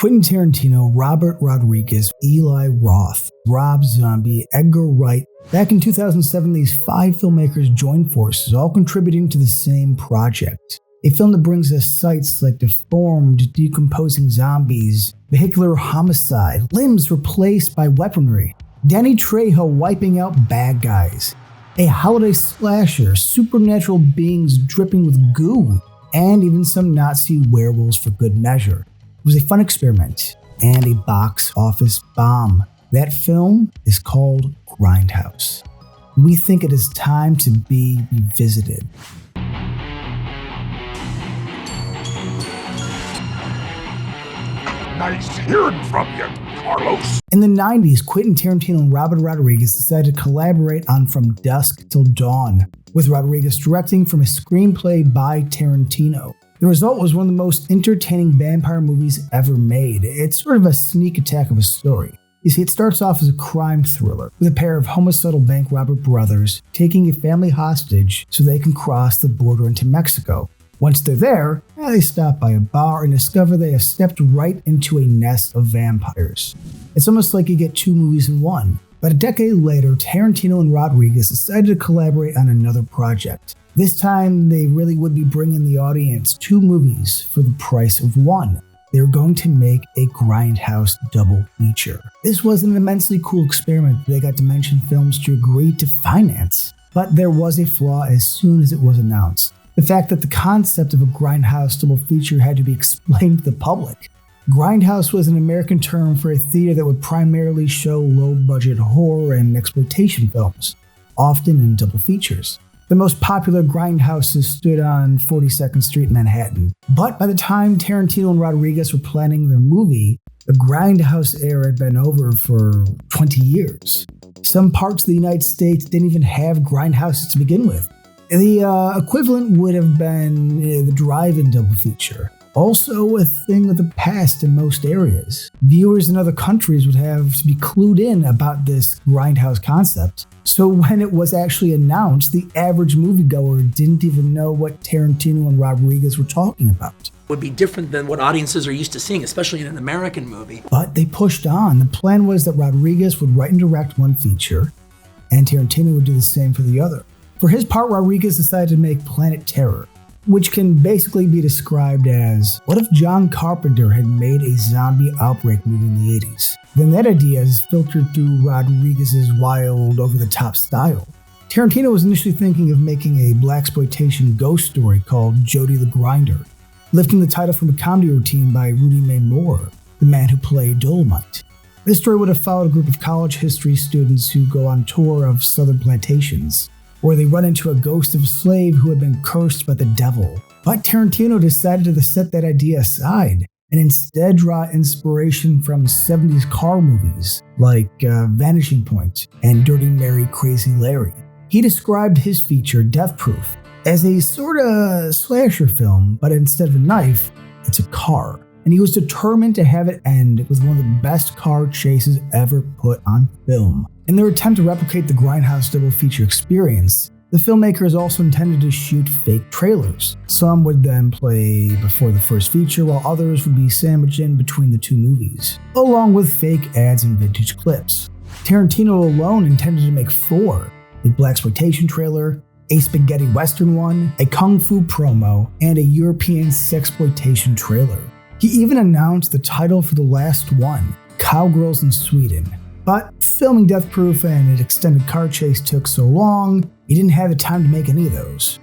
Quentin Tarantino, Robert Rodriguez, Eli Roth, Rob Zombie, Edgar Wright. Back in 2007, these 5 filmmakers joined forces, all contributing to the same project. A film that brings us sights like deformed, decomposing zombies, vehicular homicide, limbs replaced by weaponry, Danny Trejo wiping out bad guys, a holiday slasher, supernatural beings dripping with goo, and even some Nazi werewolves for good measure. It was a fun experiment and a box office bomb. That film is called Grindhouse. We think it is time to be revisited. Nice hearing from you, Carlos. In the 90s, Quentin Tarantino and Robert Rodriguez decided to collaborate on From Dusk Till Dawn, with Rodriguez directing from a screenplay by Tarantino. The result was one of the most entertaining vampire movies ever made. It's sort of a sneak attack of a story. You see, it starts off as a crime thriller, with a pair of homicidal bank robber brothers taking a family hostage so they can cross the border into Mexico. Once they're there, they stop by a bar and discover they have stepped right into a nest of vampires. It's almost like you get 2 movies in one. But a decade later, Tarantino and Rodriguez decided to collaborate on another project. This time, they really would be bringing the audience 2 movies for the price of 1. They were going to make a Grindhouse double feature. This was an immensely cool experiment they got Dimension Films to agree to finance. But there was a flaw as soon as it was announced. The fact that the concept of a Grindhouse double feature had to be explained to the public. Grindhouse was an American term for a theater that would primarily show low-budget horror and exploitation films, often in double features. The most popular Grindhouses stood on 42nd Street, Manhattan. But by the time Tarantino and Rodriguez were planning their movie, the Grindhouse era had been over for 20 years. Some parts of the United States didn't even have Grindhouses to begin with. The equivalent would have been the drive-in double feature. Also a thing of the past in most areas. Viewers in other countries would have to be clued in about this Grindhouse concept. So when it was actually announced, the average moviegoer didn't even know what Tarantino and Rodriguez were talking about. Would be different than what audiences are used to seeing, especially in an American movie. But they pushed on. The plan was that Rodriguez would write and direct one feature, and Tarantino would do the same for the other. For his part, Rodriguez decided to make Planetterror, which can basically be described as, what if John Carpenter had made a zombie outbreak movie in the 80s? Then that idea is filtered through Rodriguez's wild, over-the-top style. Tarantino was initially thinking of making a blaxploitation ghost story called Jody the Grinder, lifting the title from a comedy routine by Rudy May Moore, the man who played Dolomite. This story would have followed a group of college history students who go on tour of southern plantations, where they run into a ghost of a slave who had been cursed by the devil. But Tarantino decided to set that idea aside and instead draw inspiration from 70s car movies like Vanishing Point and Dirty Mary, Crazy Larry. He described his feature, Death Proof, as a sort of slasher film, but instead of a knife, it's a car. And he was determined to have it end with one of the best car chases ever put on film. In their attempt to replicate the Grindhouse double feature experience, the filmmakers also intended to shoot fake trailers. Some would then play before the first feature, while others would be sandwiched in between the 2 movies, along with fake ads and vintage clips. Tarantino alone intended to make 4, a blaxploitation trailer, a spaghetti western one, a kung fu promo, and a European sexploitation trailer. He even announced the title for the last one, Cowgirls in Sweden. But filming Death Proof and an extended car chase took so long, he didn't have the time to make any of those.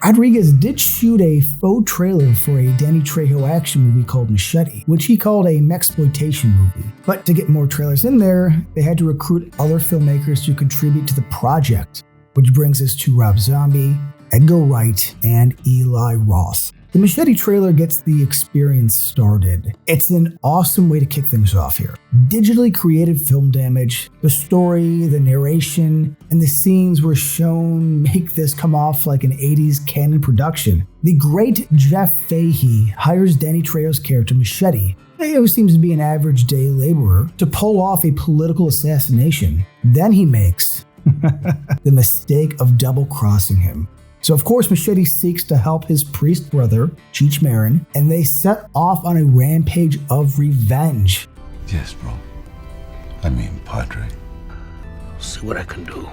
Rodriguez did shoot a faux trailer for a Danny Trejo action movie called Machete, which he called a mexploitation movie. But to get more trailers in there, they had to recruit other filmmakers to contribute to the project, which brings us to Rob Zombie, Edgar Wright, and Eli Roth. The Machete trailer gets the experience started. It's an awesome way to kick things off here. Digitally created film damage, the story, the narration, and the scenes were shown make this come off like an 80s canon production. The great Jeff Fahey hires Danny Trejo's character Machete, who seems to be an average day laborer, to pull off a political assassination. Then he makes the mistake of double-crossing him. So of course Machete seeks to help his priest brother, Cheech Marin, and they set off on a rampage of revenge. Yes, bro. I mean, Padre. See what I can do.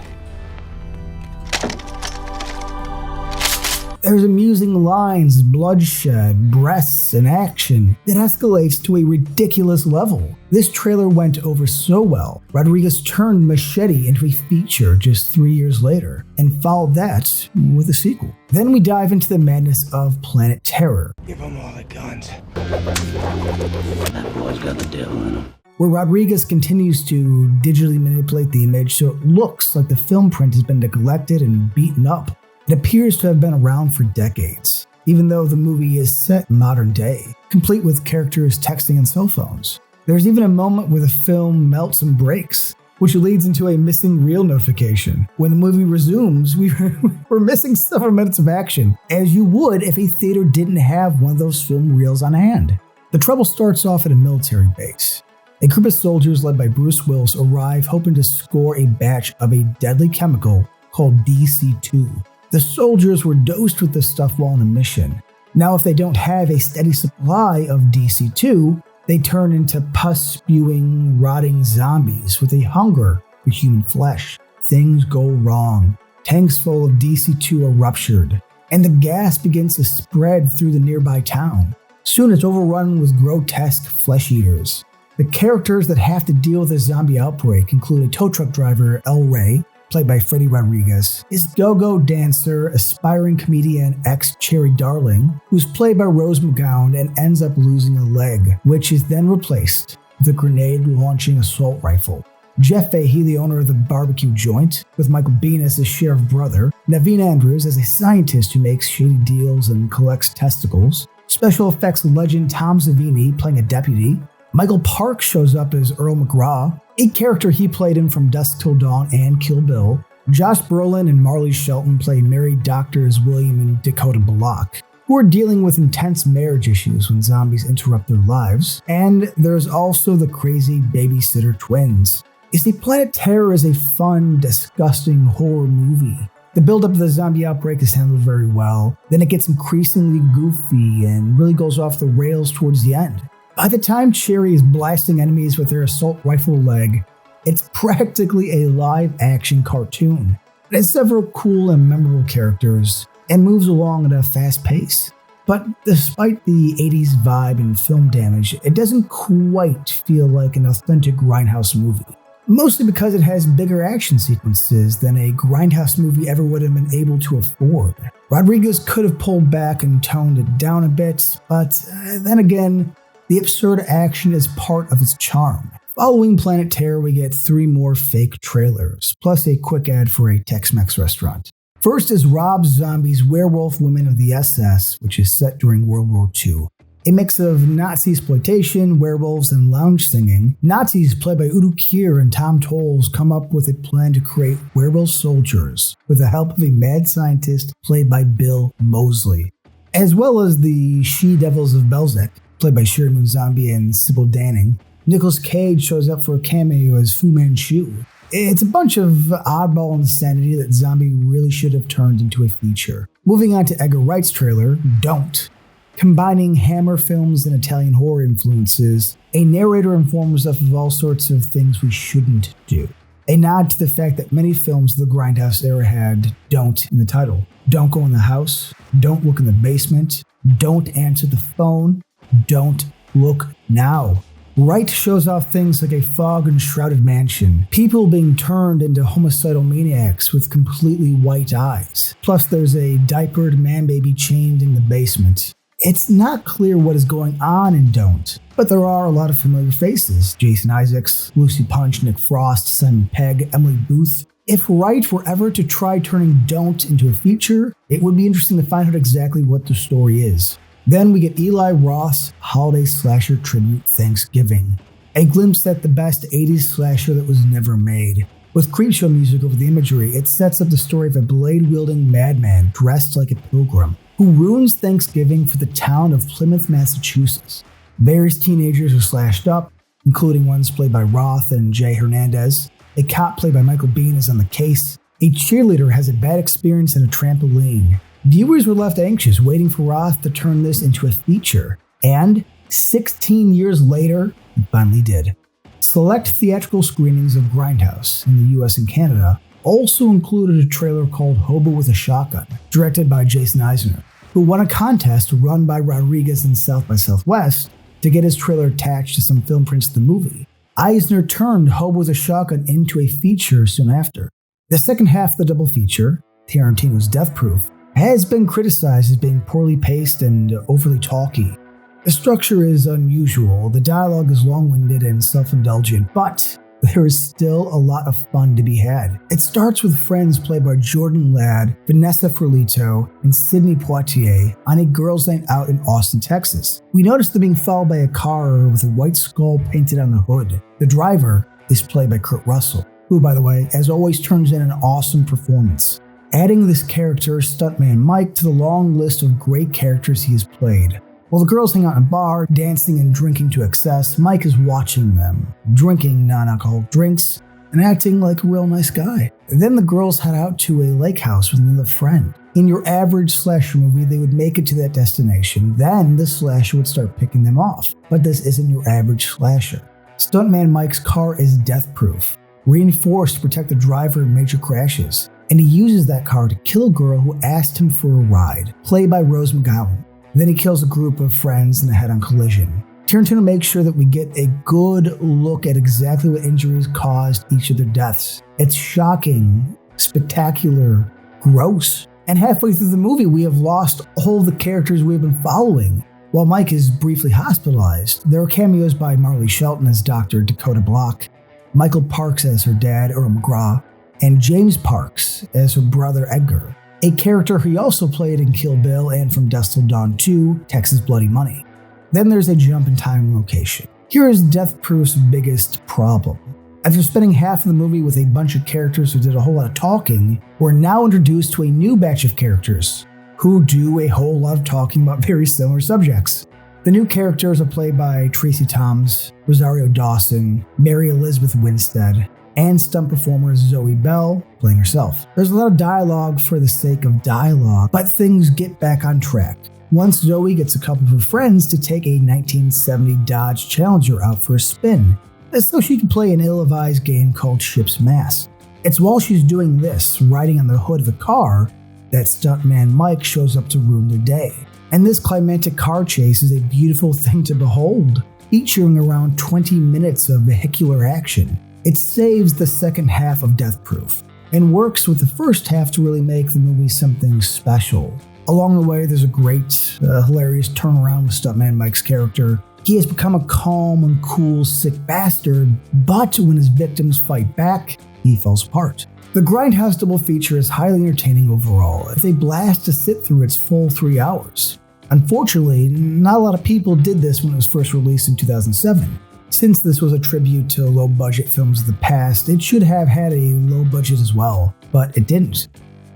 There's amusing lines, bloodshed, breasts, and action that escalates to a ridiculous level. This trailer went over so well, Rodriguez turned Machete into a feature just 3 years later, and followed that with a sequel. Then we dive into the madness of Planet Terror. Give them all the guns. That boy's got the devil in him. Where Rodriguez continues to digitally manipulate the image so it looks like the film print has been neglected and beaten up. It appears to have been around for decades, even though the movie is set in modern day, complete with characters texting and cell phones. There's even a moment where the film melts and breaks, which leads into a missing reel notification. When the movie resumes, we're missing several minutes of action, as you would if a theater didn't have one of those film reels on hand. The trouble starts off at a military base. A group of soldiers led by Bruce Willis arrive hoping to score a batch of a deadly chemical called DC-2. The soldiers were dosed with this stuff while on a mission. Now, if they don't have a steady supply of DC-2, they turn into pus-spewing, rotting zombies with a hunger for human flesh. Things go wrong. Tanks full of DC-2 are ruptured, and the gas begins to spread through the nearby town. Soon it's overrun with grotesque flesh eaters. The characters that have to deal with this zombie outbreak include a tow truck driver, El Rey, played by Freddy Rodriguez, his go-go dancer, aspiring comedian ex-Cherry Darling, who's played by Rose McGowan and ends up losing a leg, which is then replaced with a grenade-launching assault rifle. Jeff Fahey, the owner of the barbecue joint, with Michael Biehn as his sheriff brother, Naveen Andrews as a scientist who makes shady deals and collects testicles, special effects legend Tom Savini playing a deputy, Michael Park shows up as Earl McGraw, a character he played in From Dusk Till Dawn and Kill Bill. Josh Brolin and Marley Shelton play married doctors William and Dakota Bullock, who are dealing with intense marriage issues when zombies interrupt their lives. And there's also the crazy babysitter twins. You see, Planet Terror is a fun, disgusting horror movie. The build-up of the zombie outbreak is handled very well, then it gets increasingly goofy and really goes off the rails towards the end. By the time Cherry is blasting enemies with her assault rifle leg, it's practically a live-action cartoon. It has several cool and memorable characters, and moves along at a fast pace. But despite the 80s vibe and film damage, it doesn't quite feel like an authentic Grindhouse movie. Mostly because it has bigger action sequences than a Grindhouse movie ever would have been able to afford. Rodriguez could have pulled back and toned it down a bit, but then again, the absurd action is part of its charm. Following Planet Terror, we get 3 more fake trailers, plus a quick ad for a Tex-Mex restaurant. First is Rob Zombie's Werewolf Women of the SS, which is set during World War II. A mix of Nazi exploitation, werewolves, and lounge singing, Nazis played by Udo Kier and Tom Tolles come up with a plan to create werewolf soldiers with the help of a mad scientist played by Bill Moseley, as well as the she-devils of Vlcek, played by Sherry Moon Zombie and Sybil Danning. Nichols Cage shows up for a cameo as Fu Manchu. It's a bunch of oddball insanity that Zombie really should have turned into a feature. Moving on to Edgar Wright's trailer, Don't. Combining Hammer films and Italian horror influences, a narrator informs us of all sorts of things we shouldn't do. A nod to the fact that many films of the Grindhouse era had Don't in the title. Don't go in the house, don't look in the basement, don't answer the phone, don't look now. Wright shows off things like a fog-enshrouded mansion, people being turned into homicidal maniacs with completely white eyes. Plus there's a diapered man-baby chained in the basement. It's not clear what is going on in Don't, but there are a lot of familiar faces. Jason Isaacs, Lucy Punch, Nick Frost, Simon Pegg, Emily Booth. If Wright were ever to try turning Don't into a feature, it would be interesting to find out exactly what the story is. Then we get Eli Roth's holiday slasher tribute Thanksgiving, a glimpse at the best 80s slasher that was never made. With Creepshow music over the imagery, it sets up the story of a blade-wielding madman dressed like a pilgrim who ruins Thanksgiving for the town of Plymouth, Massachusetts. Various teenagers are slashed up, including ones played by Roth and Jay Hernandez. A cop played by Michael Biehn is on the case. A cheerleader has a bad experience in a trampoline. Viewers were left anxious, waiting for Roth to turn this into a feature. And 16 years later, he finally did. Select theatrical screenings of Grindhouse in the US and Canada also included a trailer called Hobo with a Shotgun, directed by Jason Eisner, who won a contest run by Rodriguez in South by Southwest to get his trailer attached to some film prints of the movie. Eisner turned Hobo with a Shotgun into a feature soon after. The second half of the double feature, Tarantino's Death Proof, has been criticized as being poorly paced and overly talky. The structure is unusual, the dialogue is long-winded and self-indulgent, but there is still a lot of fun to be had. It starts with friends played by Jordan Ladd, Vanessa Ferlito, and Sidney Poitier on a girls' night out in Austin, Texas. We notice them being followed by a car with a white skull painted on the hood. The driver is played by Kurt Russell, who, by the way, as always turns in an awesome performance. Adding this character, Stuntman Mike, to the long list of great characters he has played. While the girls hang out in a bar, dancing and drinking to excess, Mike is watching them, drinking non-alcoholic drinks, and acting like a real nice guy. Then the girls head out to a lake house with another friend. In your average slasher movie, they would make it to that destination, then the slasher would start picking them off. But this isn't your average slasher. Stuntman Mike's car is death-proof, reinforced to protect the driver in major crashes, and he uses that car to kill a girl who asked him for a ride, played by Rose McGowan. Then he kills a group of friends in a head-on collision. Tarantino makes sure that we get a good look at exactly what injuries caused each of their deaths. It's shocking, spectacular, gross. And halfway through the movie, we have lost all the characters we've been following. While Mike is briefly hospitalized, there are cameos by Marley Shelton as Dr. Dakota Block, Michael Parks as her dad, Earl McGraw, and James Parks as her brother Edgar, a character he also played in Kill Bill and from Dusk Till Dawn 2, Texas Bloody Money. Then there's a jump in time and location. Here is Death Proof's biggest problem. After spending half of the movie with a bunch of characters who did a whole lot of talking, we're now introduced to a new batch of characters who do a whole lot of talking about very similar subjects. The new characters are played by Tracy Toms, Rosario Dawson, Mary Elizabeth Winstead, and stunt performer Zoe Bell playing herself. There's a lot of dialogue for the sake of dialogue, but things get back on track once Zoe gets a couple of her friends to take a 1970 Dodge Challenger out for a spin, so she can play an ill-advised game called Ship's Mass. It's while she's doing this, riding on the hood of the car, that stuntman Mike shows up to ruin their day. And this climactic car chase is a beautiful thing to behold, featuring around 20 minutes of vehicular action. It saves the second half of Death Proof, and works with the first half to really make the movie something special. Along the way, there's a great, hilarious turnaround with stuntman Mike's character. He has become a calm and cool, sick bastard, but when his victims fight back, he falls apart. The Grindhouse double feature is highly entertaining overall. It's a blast to sit through its full 3 hours. Unfortunately, not a lot of people did this when it was first released in 2007. Since this was a tribute to low-budget films of the past, it should have had a low budget as well, but it didn't.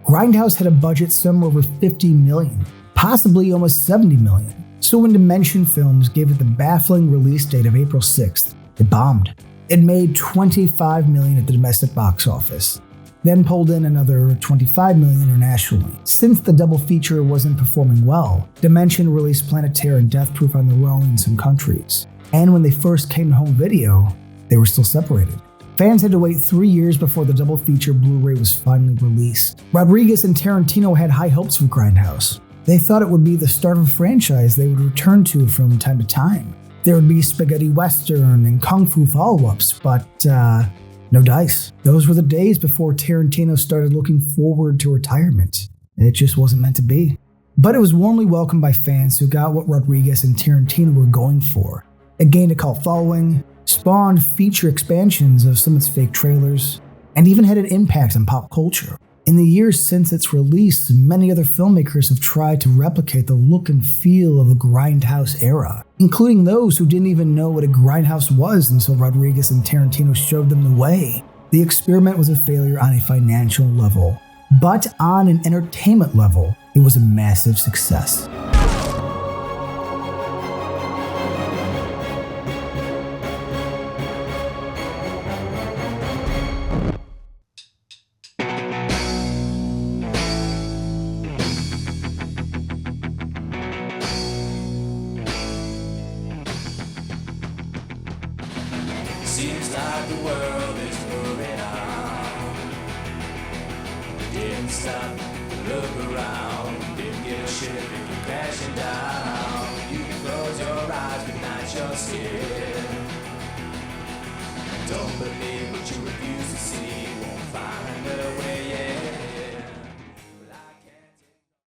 Grindhouse had a budget somewhere over $50 million, possibly almost $70 million. So when Dimension Films gave it the baffling release date of April 6th, it bombed. It made $25 million at the domestic box office, then pulled in another $25 million internationally. Since the double feature wasn't performing well, Dimension released Planetterror and Death Proof on their own in some countries. And when they first came to home video, they were still separated. Fans had to wait 3 years before the double feature Blu-ray was finally released. Rodriguez and Tarantino had high hopes for Grindhouse. They thought it would be the start of a franchise they would return to from time to time. There would be spaghetti western and kung fu follow-ups, but no dice. Those were the days before Tarantino started looking forward to retirement. It just wasn't meant to be. But it was warmly welcomed by fans who got what Rodriguez and Tarantino were going for. It gained a cult following, spawned feature expansions of some of its fake trailers, and even had an impact on pop culture. In the years since its release, many other filmmakers have tried to replicate the look and feel of the Grindhouse era, including those who didn't even know what a Grindhouse was until Rodriguez and Tarantino showed them the way. The experiment was a failure on a financial level, but on an entertainment level, it was a massive success. Seems like the world is moving on. Didn't stop to look around. Didn't give a shit if you're crashing down. You can close your eyes but not your skin. Don't believe what you refuse to see.